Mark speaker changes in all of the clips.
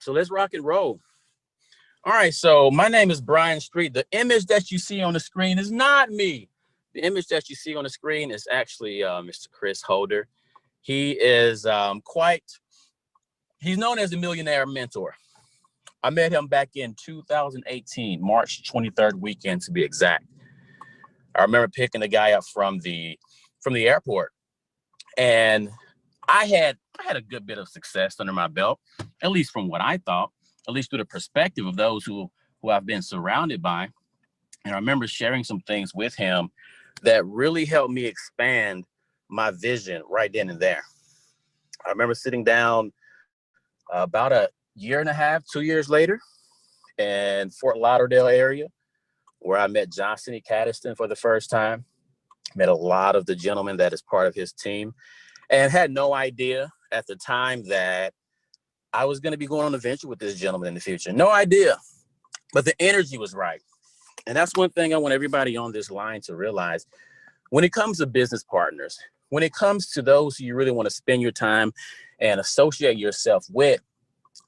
Speaker 1: So let's rock and roll. All right, so my name is Brian Street. The image that you see on the screen is not me. The image that you see on the screen is actually Mr. Chris Holder. He is he's known as a millionaire mentor. I met him back in 2018, March 23rd weekend to be exact. I remember picking the guy up from the airport, and I had a good bit of success under my belt, at least from what I thought, at least through the perspective of those who I've been surrounded by. And I remember sharing some things with him that really helped me expand my vision right then and there. I remember sitting down about a year and a half, 2 years later in Fort Lauderdale area, where I met Johnson E. Caddiston for the first time, met a lot of the gentlemen that is part of his team, and had no idea at the time that I was going to be going on a venture with this gentleman in the future. No idea, but the energy was right. And that's one thing I want everybody on this line to realize. When it comes to business partners, when it comes to those who you really want to spend your time and associate yourself with,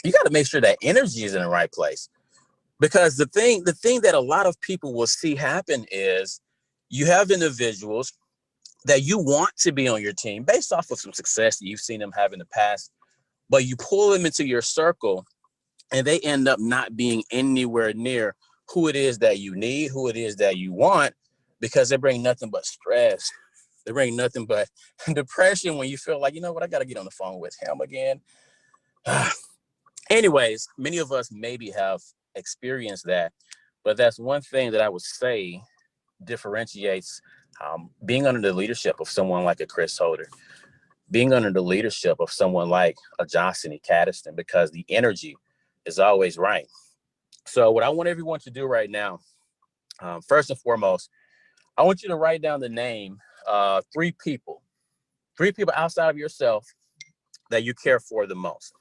Speaker 1: you got to make sure that energy is in the right place. Because the thing that a lot of people will see happen is you have individuals that you want to be on your team based off of some success that you've seen them have in the past, but you pull them into your circle and they end up not being anywhere near who it is that you need, who it is that you want, because they bring nothing but stress. They bring nothing but depression when you feel like, you know what, I got to get on the phone with him again. Anyways, many of us maybe have experienced that, but that's one thing that I would say differentiates being under the leadership of someone like a Chris Holder, being under the leadership of someone like a Johnson E. Caddiston, because the energy is always right. So what I want everyone to do right now, first and foremost, I want you to write down the name, three people outside of yourself that you care for the most.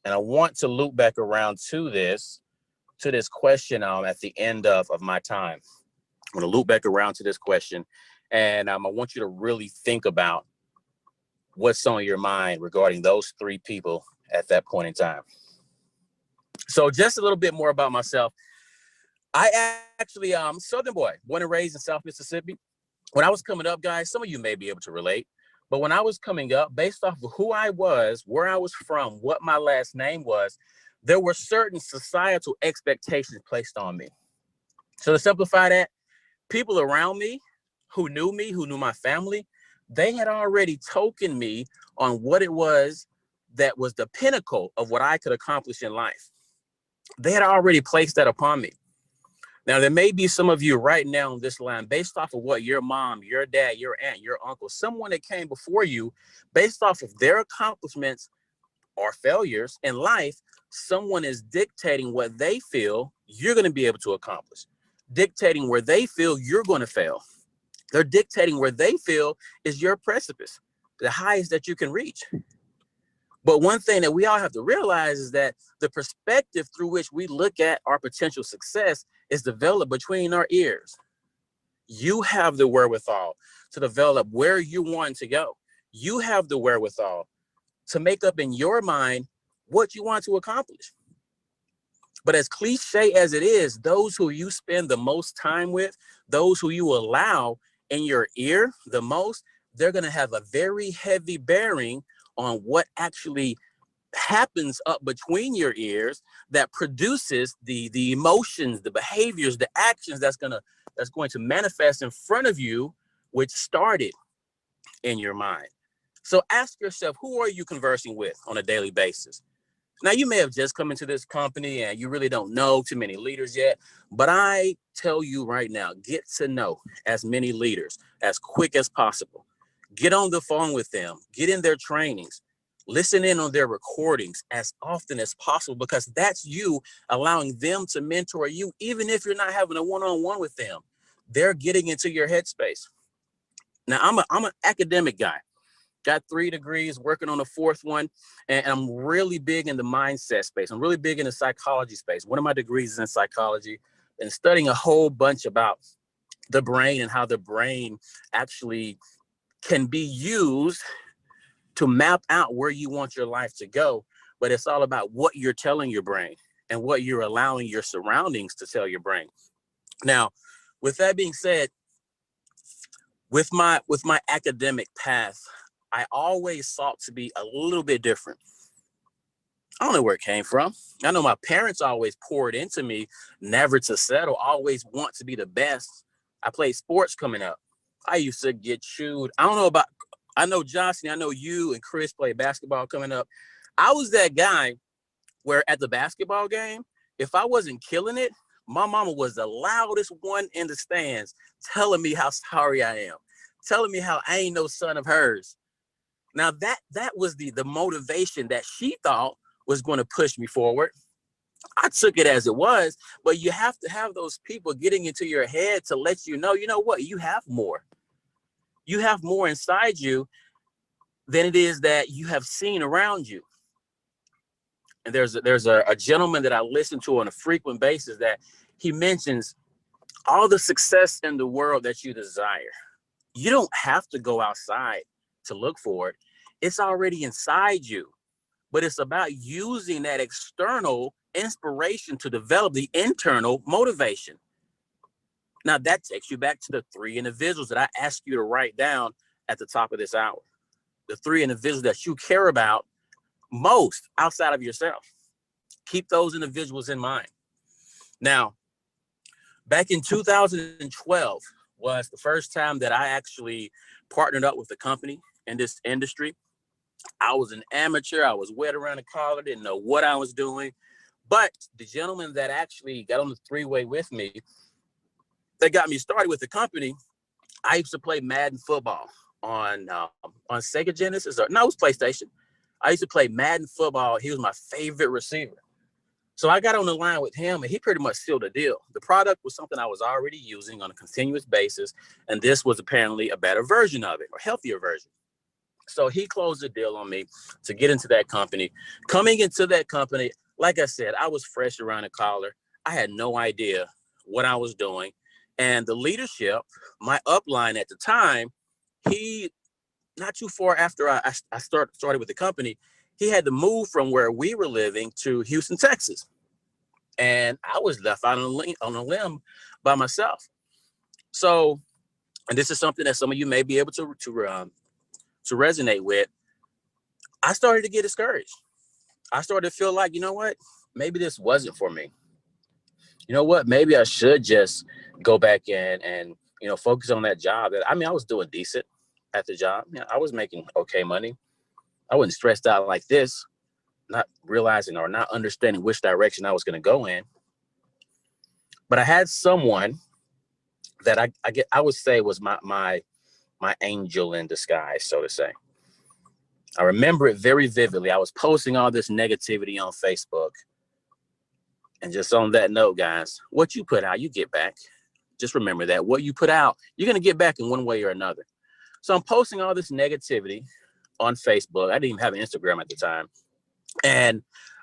Speaker 1: And I want to loop back around to this question at the end of my time. I'm going to loop back around to this question, and I want you to really think about what's on your mind regarding those three people at that point in time. So just a little bit more about myself. I actually Southern boy, born and raised in South Mississippi. When I was coming up, guys, some of you may be able to relate, but when I was coming up, based off of who I was, where I was from, what my last name was, there were certain societal expectations placed on me. So to simplify that, people around me who knew my family, they had already tokened me on what it was that was the pinnacle of what I could accomplish in life. They had already placed that upon me. Now, there may be some of you right now on this line, based off of what your mom, your dad, your aunt, your uncle, someone that came before you, based off of their accomplishments or failures in life, someone is dictating what they feel you're going to be able to accomplish, dictating where they feel you're going to fail. They're dictating where they feel is your precipice, the highest that you can reach. But one thing that we all have to realize is that the perspective through which we look at our potential success is developed between our ears. You have the wherewithal to develop where you want to go. You have the wherewithal to make up in your mind what you want to accomplish. But as cliche as it is, those who you spend the most time with, those who you allow in your ear the most, they're going to have a very heavy bearing on what actually happens up between your ears that produces the emotions, the behaviors, the actions that's going to manifest in front of you, which started in your mind. So ask yourself, who are you conversing with on a daily basis? Now, you may have just come into this company and you really don't know too many leaders yet, but I tell you right now, get to know as many leaders as quick as possible. Get on the phone with them, get in their trainings, listen in on their recordings as often as possible, because that's you allowing them to mentor you, even if you're not having a one-on-one with them. They're getting into your headspace. Now, I'm an academic guy. Got 3 degrees, working on a 4th one, and I'm really big in the mindset space. I'm really big in the psychology space. One of my degrees is in psychology, and studying a whole bunch about the brain and how the brain actually can be used to map out where you want your life to go. but it's all about what you're telling your brain and what you're allowing your surroundings to tell your brain. Now, with that being said, with my academic path, I always sought to be a little bit different. I don't know where it came from. I know my parents always poured into me, never to settle, always want to be the best. I played sports coming up. I used to get chewed. I know Johnson, I know you and Chris played basketball coming up. I was that guy where at the basketball game, if I wasn't killing it, my mama was the loudest one in the stands telling me how sorry I am, telling me how I ain't no son of hers. Now that was the motivation that she thought was going to push me forward. I took it as it was, but you have to have those people getting into your head to let you know what, you have more. You have more inside you than it is that you have seen around you. And there's a gentleman that I listen to on a frequent basis that he mentions all the success in the world that you desire. You don't have to go outside to look for it. It's already inside you. But it's about using that external inspiration to develop the internal motivation. Now, that takes you back to the 3 individuals that I asked you to write down at the top of this hour. The 3 individuals that you care about most outside of yourself. Keep those individuals in mind. Now, back in 2012 was the first time that I actually partnered up with a company in this industry. I was an amateur. I was wet around the collar, didn't know what I was doing. But the gentleman that actually got on the 3-way with me, that got me started with the company, I used to play Madden football on Sega Genesis. It was PlayStation. I used to play Madden football. He was my favorite receiver. So I got on the line with him, and he pretty much sealed the deal. The product was something I was already using on a continuous basis, and this was apparently a better version of it, or healthier version. So he closed the deal on me to get into that company. Coming into that company, like I said, I was fresh around the collar. I had no idea what I was doing. And the leadership, my upline at the time, he, not too far after I started with the company, he had to move from where we were living to Houston, Texas. And I was left out on a limb by myself. So, and this is something that some of you may be able to resonate with. I started to get discouraged. I started to feel like, you know what, maybe this wasn't for me. You know what, maybe I should just go back in and focus on that job. I was doing decent at the job. I was making okay money. I wasn't stressed out like this, not realizing or not understanding which direction I was going to go in. But I had someone that I would say was my angel in disguise, so to say. I remember it very vividly. I was posting all this negativity on Facebook. And just on that note, guys, what you put out, you get back. Just remember that. What you put out, you're going to get back in one way or another. So I'm posting all this negativity on Facebook. I didn't even have an Instagram at the time. And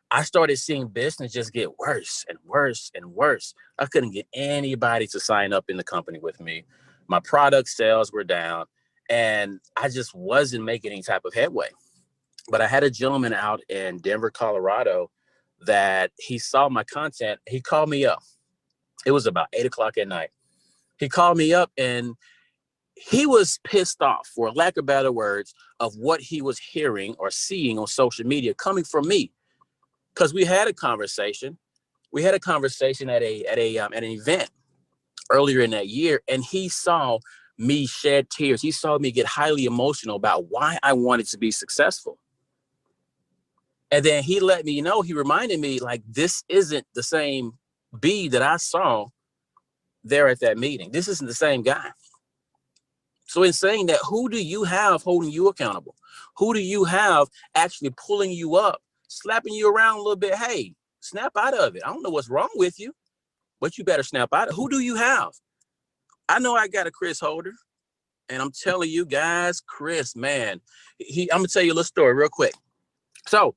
Speaker 1: I started seeing business just get worse and worse and worse. I couldn't get anybody to sign up in the company with me. My product sales were down, and I just wasn't making any type of headway. But I had a gentleman out in Denver, Colorado, that he saw my content. He called me up. It was about 8:00 at night. He called me up, and he was pissed off, for lack of better words, of what he was hearing or seeing on social media coming from me. Because we had a conversation. We had a conversation at an event earlier in that year, and he saw me shed tears. He saw me get highly emotional about why I wanted to be successful. And then he let me know, he reminded me, like, this isn't the same B that I saw there at that meeting. This isn't the same guy. So in saying that, who do you have holding you accountable? Who do you have actually pulling you up, slapping you around a little bit? Hey, snap out of it. I don't know what's wrong with you, but you better snap out of it. Who do you have? I know I got a Chris Holder, and I'm telling you guys, Chris, man, I'm going to tell you a little story real quick. So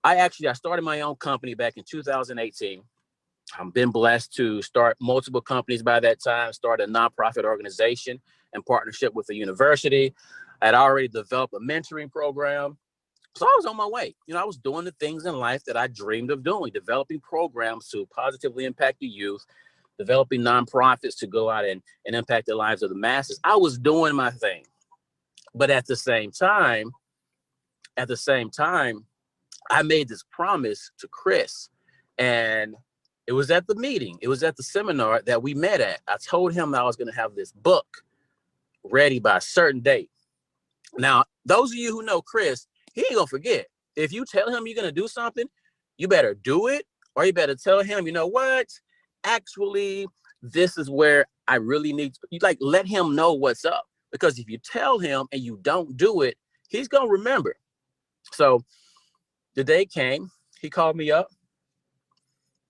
Speaker 1: I started my own company back in 2018. I've been blessed to start multiple companies by that time, start a nonprofit organization in partnership with the university. I'd already developed a mentoring program. So I was on my way. I was doing the things in life that I dreamed of doing, developing programs to positively impact the youth, developing nonprofits to go out and impact the lives of the masses. I was doing my thing. But at the same time, I made this promise to Chris, and it was at the meeting. It was at the seminar that we met at. I told him I was going to have this book ready by a certain date. Now, those of you who know Chris, he ain't going to forget. If you tell him you're going to do something, you better do it, or you better tell him, you know what? Actually, this is where I really need to, let him know what's up. Because if you tell him and you don't do it, he's going to remember. So the day came, he called me up.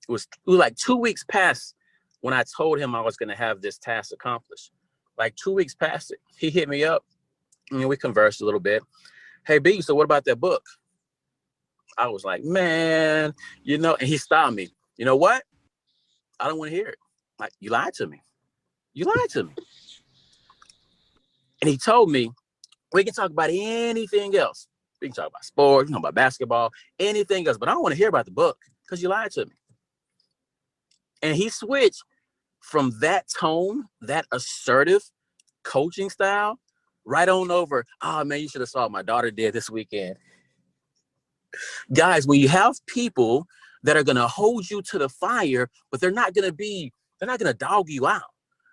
Speaker 1: It was like 2 weeks past when I told him I was going to have this task accomplished. Like 2 weeks past it, he hit me up and we conversed a little bit. Hey, B, so what about that book? I was like, man, and he stopped me. You know what? I don't want to hear it. Like, you lied to me. You lied to me. And he told me, we can talk about anything else. We can talk about sports, we can talk about basketball, anything else, but I don't want to hear about the book because you lied to me. And he switched from that tone, that assertive coaching style, right on over, oh man, you should have saw what my daughter did this weekend. Guys, when you have people that are going to hold you to the fire, but they're not going to dog you out.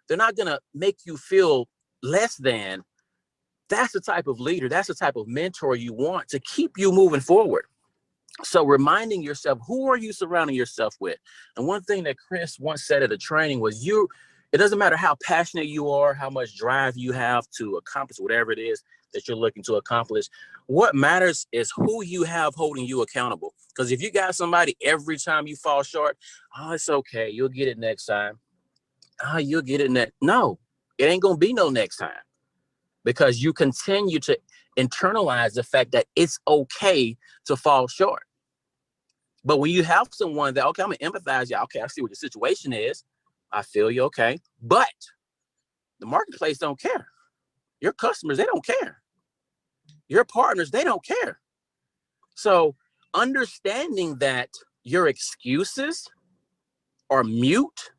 Speaker 1: They're not going to make you feel less than. That's the type of leader, that's the type of mentor you want to keep you moving forward. So reminding yourself, who are you surrounding yourself with? And one thing that Chris once said at a training was it doesn't matter how passionate you are, how much drive you have to accomplish whatever it is that you're looking to accomplish. What matters is who you have holding you accountable. Because if you got somebody every time you fall short, oh, it's okay, you'll get it next time. Oh, you'll get it next. No, it ain't going to be no next time. Because you continue to internalize the fact that it's okay to fall short. But when you have someone that, okay, I'm going to empathize you. Okay, I see what the situation is. I feel you, okay. But the marketplace don't care. Your customers, they don't care. Your partners, they don't care. So understanding that your excuses are mute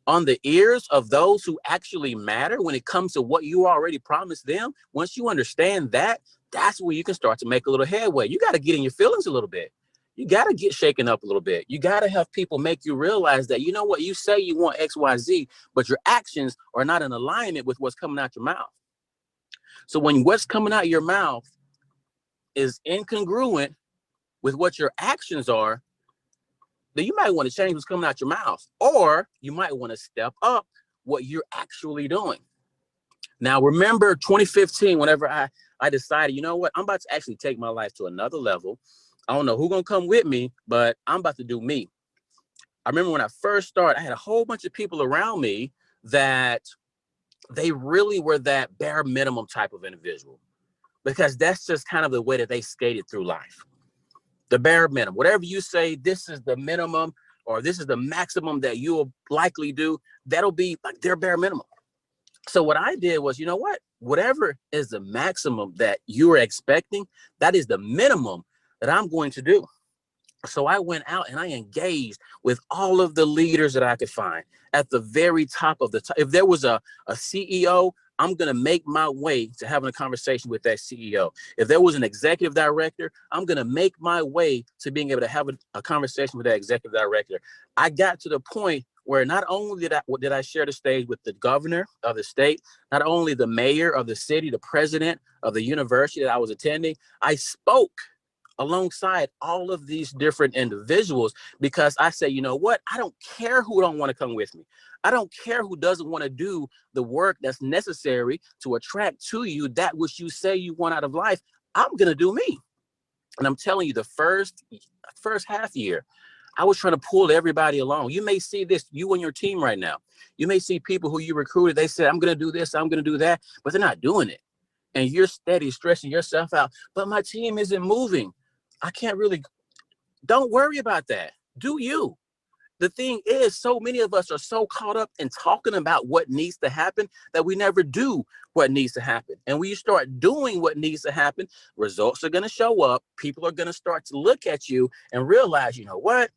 Speaker 1: on the ears of those who actually matter when it comes to what you already promised them, once you understand that, that's where you can start to make a little headway. You got to get in your feelings a little bit. You got to get shaken up a little bit. You got to have people make you realize that, you know what, you say you want X, Y, Z, but your actions are not in alignment with what's coming out your mouth. So when what's coming out your mouth is incongruent with what your actions are, then you might want to change what's coming out your mouth, or you might want to step up what you're actually doing. Now, remember 2015, whenever I decided, you know what, I'm about to actually take my life to another level. I don't know who's going to come with me, but I'm about to do me. I remember when I first started, I had a whole bunch of people around me that they really were that bare minimum type of individual, because that's just kind of the way that they skated through life. The bare minimum, whatever you say, this is the minimum, or this is the maximum that you'll likely do, that'll be like their bare minimum. So what I did was, you know what, whatever is the maximum that you are expecting, that is the minimum that I'm going to do. So I went out and I engaged with all of the leaders that I could find at the very top of the top. If there was a CEO, I'm going to make my way to having a conversation with that CEO. If there was an executive director, I'm going to make my way to being able to have a conversation with that executive director. I got to the point where not only did I share the stage with the governor of the state, not only the mayor of the city, the president of the university that I was attending, I spoke alongside all of these different individuals, because I say, you know what, I don't care who don't want to come with me. I don't care who doesn't want to do the work that's necessary to attract to you that which you say you want out of life. I'm going to do me. And I'm telling you, the first half year, I was trying to pull everybody along. You may see this, you and your team right now. You may see people who you recruited, they said, I'm going to do this, I'm going to do that, but they're not doing it. And you're steady stressing yourself out, but my team isn't moving. I can't really, don't worry about that. Do you. The thing is, so many of us are so caught up in talking about what needs to happen that we never do what needs to happen. And when you start doing what needs to happen, results are going to show up. People are going to start to look at you and realize, you know what?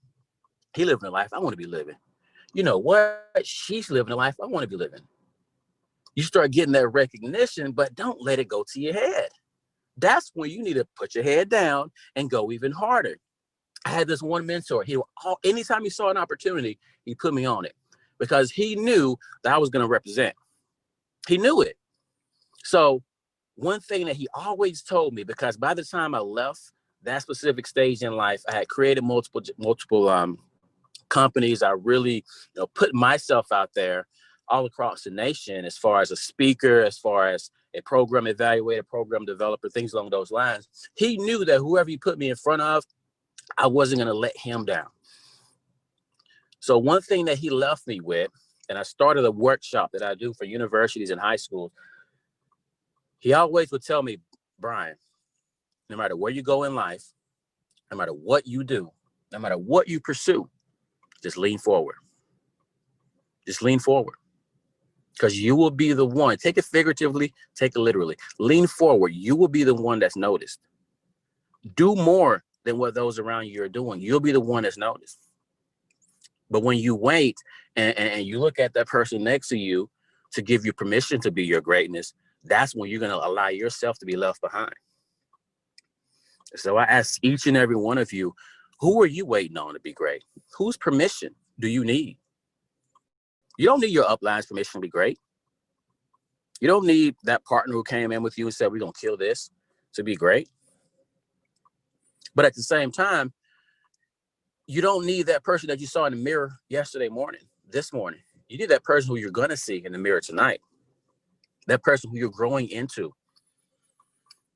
Speaker 1: He living a life I want to be living. You know what? She's living a life I want to be living. You start getting that recognition, but don't let it go to your head. That's when you need to put your head down and go even harder. I had this one mentor. Anytime he saw an opportunity, he put me on it because he knew that I was going to represent. He knew it. So one thing that he always told me, because by the time I left that specific stage in life, I had created multiple companies. I really, put myself out there all across the nation as far as a speaker, as far as a program evaluator, program developer, things along those lines. He knew that whoever he put me in front of, I wasn't going to let him down. So one thing that he left me with, and I started a workshop that I do for universities and high schools. He always would tell me, Brian, no matter where you go in life, no matter what you do, no matter what you pursue, just lean forward. Just lean forward. Because you will be the one. Take it figuratively, take it literally. Lean forward. You will be the one that's noticed. Do more than what those around you are doing. You'll be the one that's noticed. But when you wait and you look at that person next to you to give you permission to be your greatness, that's when you're going to allow yourself to be left behind. So I ask each and every one of you, who are you waiting on to be great? Whose permission do you need? You don't need your upline's permission to be great. You don't need that partner who came in with you and said, we're going to kill this to be great. But at the same time, you don't need that person that you saw in the mirror yesterday morning, this morning. You need that person who you're going to see in the mirror tonight. That person who you're growing into.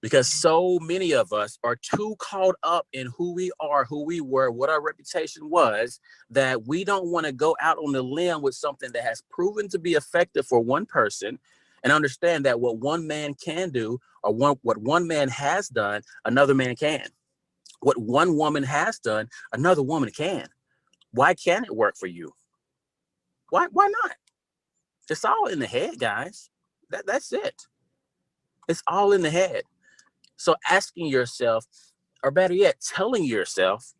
Speaker 1: Because so many of us are too caught up in who we are, who we were, what our reputation was, that we don't want to go out on the limb with something that has proven to be effective for one person and understand that what one man can do or what one man has done, another man can. What one woman has done, another woman can. Why can't it work for you? Why not? It's all in the head, guys. That's it. It's all in the head. So asking yourself, or better yet, telling yourself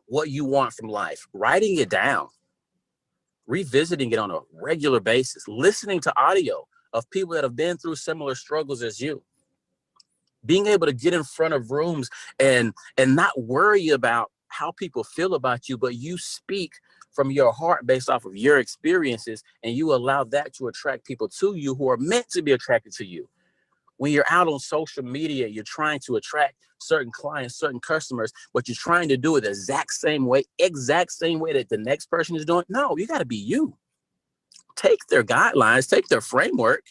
Speaker 1: what you want from life, writing it down, revisiting it on a regular basis, listening to audio of people that have been through similar struggles as you, being able to get in front of rooms and not worry about how people feel about you, but you speak from your heart based off of your experiences, and you allow that to attract people to you who are meant to be attracted to you. When you're out on social media, you're trying to attract certain clients, certain customers, but you're trying to do it the exact same way that the next person is doing. No, you got to be you. Take their guidelines, take their framework,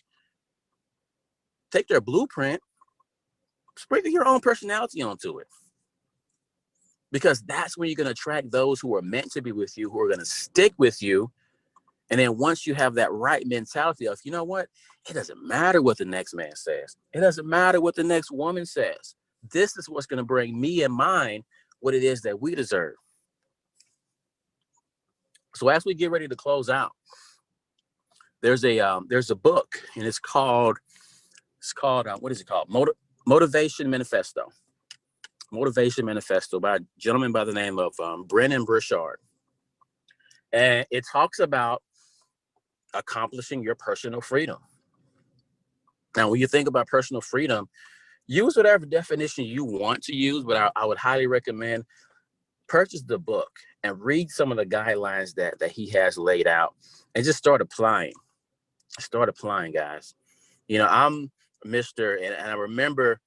Speaker 1: take their blueprint, sprinkle your own personality onto it. Because that's when you're going to attract those who are meant to be with you, who are going to stick with you. And then once you have that right mentality of, you know what? It doesn't matter what the next man says. It doesn't matter what the next woman says. This is what's going to bring me and mine what it is that we deserve. So as we get ready to close out, there's a book, and it's called what is it called? Motivation Manifesto. Motivation Manifesto by a gentleman by the name of Brendon Burchard. And it talks about accomplishing your personal freedom. Now, when you think about personal freedom, use whatever definition you want to use, but I would highly recommend purchase the book and read some of the guidelines that he has laid out and just start applying. Start applying, guys. I'm Mr. And I remember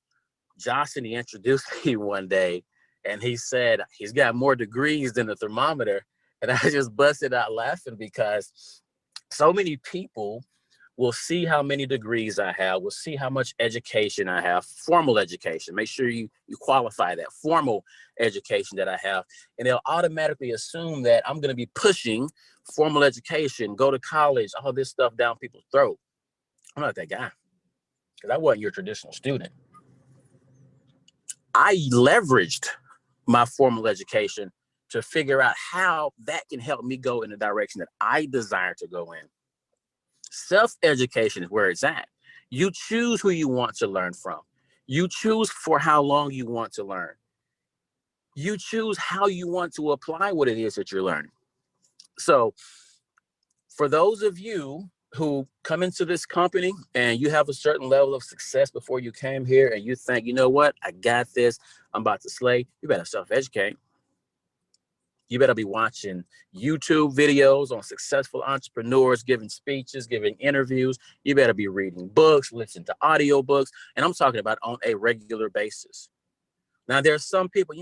Speaker 1: Johnson, he introduced me one day and he said he's got more degrees than a thermometer. And I just busted out laughing because so many people will see how many degrees I have, will see how much education I have, formal education. Make sure you qualify that formal education that I have. And they'll automatically assume that I'm going to be pushing formal education, go to college, all this stuff down people's throat. I'm not that guy because I wasn't your traditional student. I leveraged my formal education to figure out how that can help me go in the direction that I desire to go in. Self-education is where it's at. You choose who you want to learn from. You choose for how long you want to learn. You choose how you want to apply what it is that you're learning. So for those of you who come into this company and you have a certain level of success before you came here and you think, you know what, I got this, I'm about to slay, you better self-educate. You better be watching YouTube videos on successful entrepreneurs, giving speeches, giving interviews. You better be reading books, listening to audiobooks. And I'm talking about on a regular basis. Now, there's some people,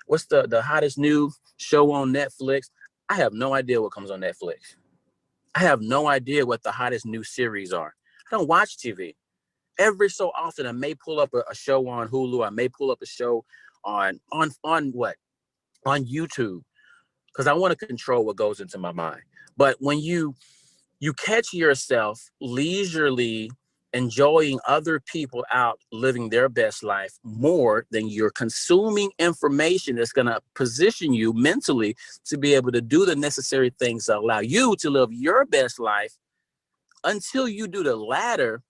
Speaker 1: what's the hottest new show on Netflix? I have no idea what comes on Netflix. I have no idea what the hottest new series are. I don't watch TV. Every so often, I may pull up a show on Hulu. I may pull up a show on what? On YouTube, because I want to control what goes into my mind. But when you catch yourself leisurely enjoying other people out living their best life more than you're consuming information that's going to position you mentally to be able to do the necessary things that allow you to live your best life, until you do the latter,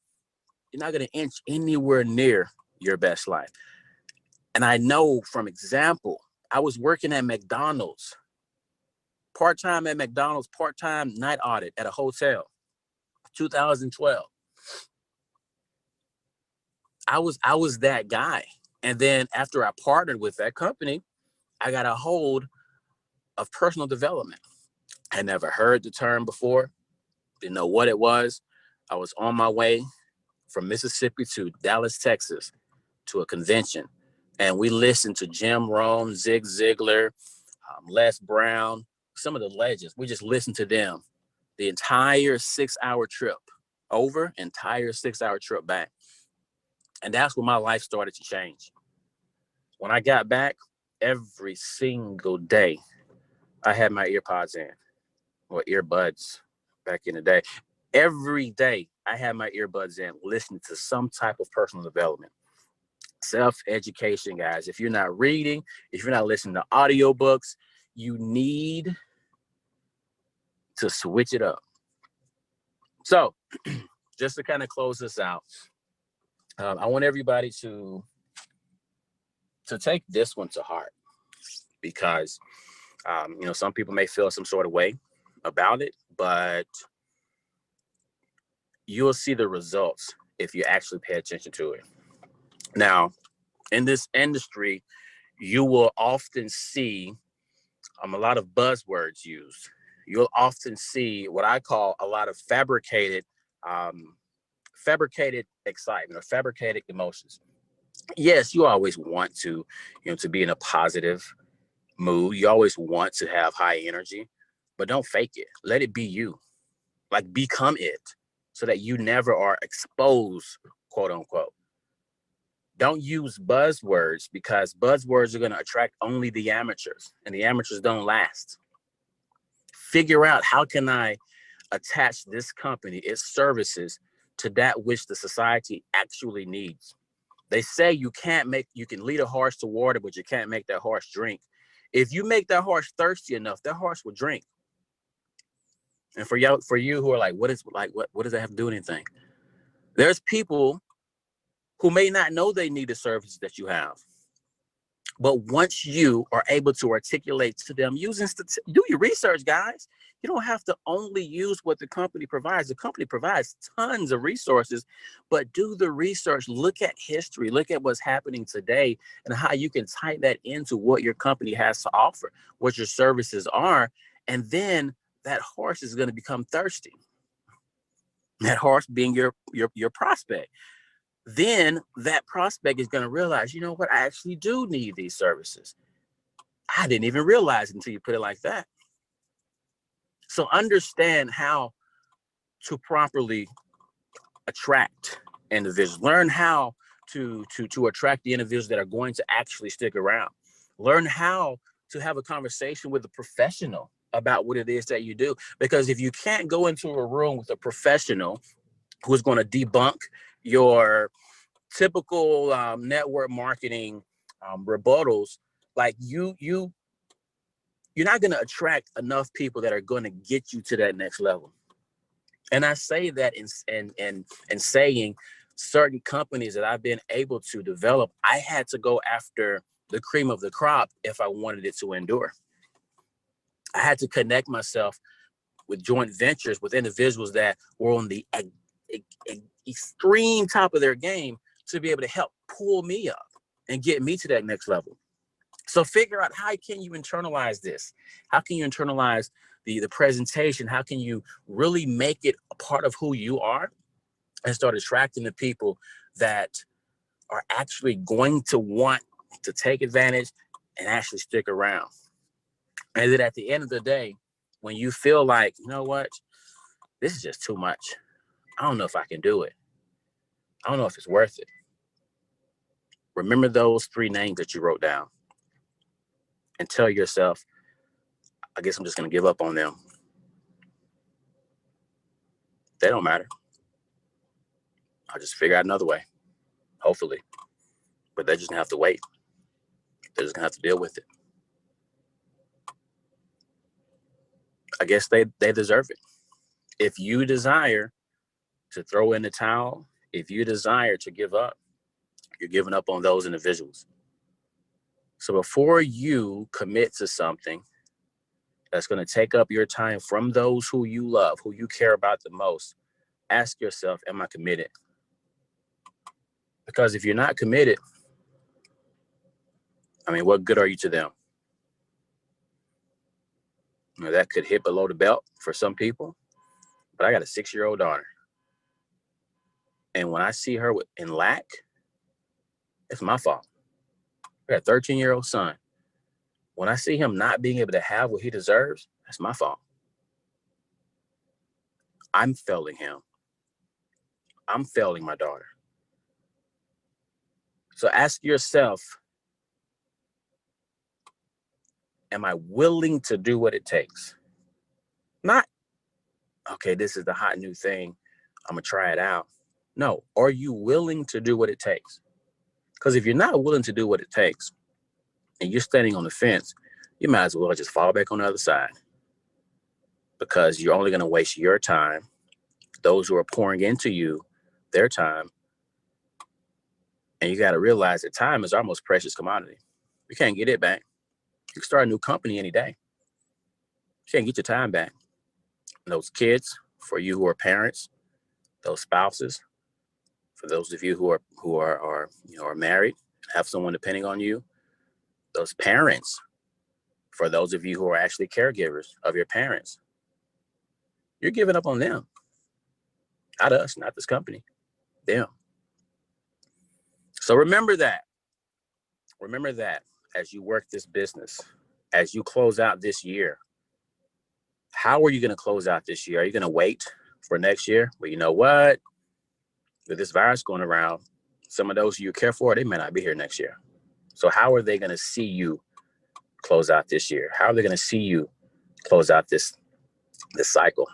Speaker 1: you're not going to inch anywhere near your best life. And I know from example, I was working at McDonald's, part-time at McDonald's, part-time night audit at a hotel, 2012. I was that guy. And then after I partnered with that company, I got a hold of personal development. I never heard the term before, didn't know what it was. I was on my way from Mississippi to Dallas, Texas, to a convention. And we listened to Jim Rohn, Zig Ziglar, Les Brown, some of the legends. We just listened to them the entire 6-hour trip over, entire 6-hour trip back. And that's when my life started to change. When I got back, every single day, I had my earpods in, or earbuds back in the day. Every day, I had my earbuds in, listening to some type of personal development. Self-education, guys. If you're not reading, if you're not listening to audiobooks, you need to switch it up. So, just to kind of close this out, I want everybody to take this one to heart, because some people may feel some sort of way about it, but you'll see the results if you actually pay attention to it. Now, in this industry, you will often see a lot of buzzwords used. You'll often see what I call a lot of fabricated excitement or fabricated emotions. Yes, you always want to be in a positive mood. You always want to have high energy, but don't fake it. Let it be you. Like, become it, so that you never are exposed, quote unquote. Don't use buzzwords, because buzzwords are going to attract only the amateurs, and the amateurs don't last. Figure out, how can I attach this company, its services, to that which the society actually needs. They say you can lead a horse to water, but you can't make that horse drink. If you make that horse thirsty enough, that horse will drink. And for you who are like, what does that have to do with anything? There's people who may not know they need the services that you have. But once you are able to articulate to them using, do your research, guys. You don't have to only use what the company provides. The company provides tons of resources, but do the research. Look at history. Look at what's happening today and how you can tie that into what your company has to offer, what your services are. And then that horse is going to become thirsty. That horse being your prospect. Then that prospect is going to realize, you know what, I actually do need these services. I didn't even realize it until you put it like that. So understand how to properly attract individuals. Learn how to attract the individuals that are going to actually stick around. Learn how to have a conversation with a professional about what it is that you do. Because if you can't go into a room with a professional who's going to debunk your typical network marketing rebuttals, like you you're not going to attract enough people that are going to get you to that next level. And I say that in saying certain companies that I've been able to develop, I had to go after the cream of the crop if I wanted it to endure. I had to connect myself with joint ventures with individuals that were on the extreme top of their game to be able to help pull me up and get me to that next level. So figure out, how can you internalize this? How can you internalize the presentation? How can you really make it a part of who you are and start attracting the people that are actually going to want to take advantage and actually stick around? And then at the end of the day, when you feel like, you know what, this is just too much. I don't know if I can do it. I don't know if it's worth it. Remember those 3 names that you wrote down and tell yourself, I guess I'm just going to give up on them. They don't matter. I'll just figure out another way, hopefully. But they're just going to have to wait. They're just going to have to deal with it. I guess they deserve it. If you desire to throw in the towel, if you desire to give up, you're giving up on those individuals. So before you commit to something that's going to take up your time from those who you love, who you care about the most, ask yourself, am I committed? Because if you're not committed, I mean, what good are you to them? You know, that could hit below the belt for some people, but I got a 6-year-old daughter. And when I see her in lack, it's my fault. I got a 13-year-old son. When I see him not being able to have what he deserves, that's my fault. I'm failing him. I'm failing my daughter. So ask yourself, am I willing to do what it takes? Not, okay, this is the hot new thing, I'm going to try it out. No, are you willing to do what it takes? Because if you're not willing to do what it takes and you're standing on the fence, you might as well just fall back on the other side, because you're only going to waste your time, those who are pouring into you, their time. And you got to realize that time is our most precious commodity. You can't get it back. You can start a new company any day. You can't get your time back. And those kids, for you who are parents, those spouses, for those of you who are married, have someone depending on you, those parents, for those of you who are actually caregivers of your parents, you're giving up on them. Not us, not this company, them. So remember that. Remember that as you work this business, as you close out this year. How are you going to close out this year? Are you going to wait for next year? Well, you know what? With this virus going around, some of those you care for, they may not be here next year. So how are they going to see you close out this year? How are they going to see you close out this cycle?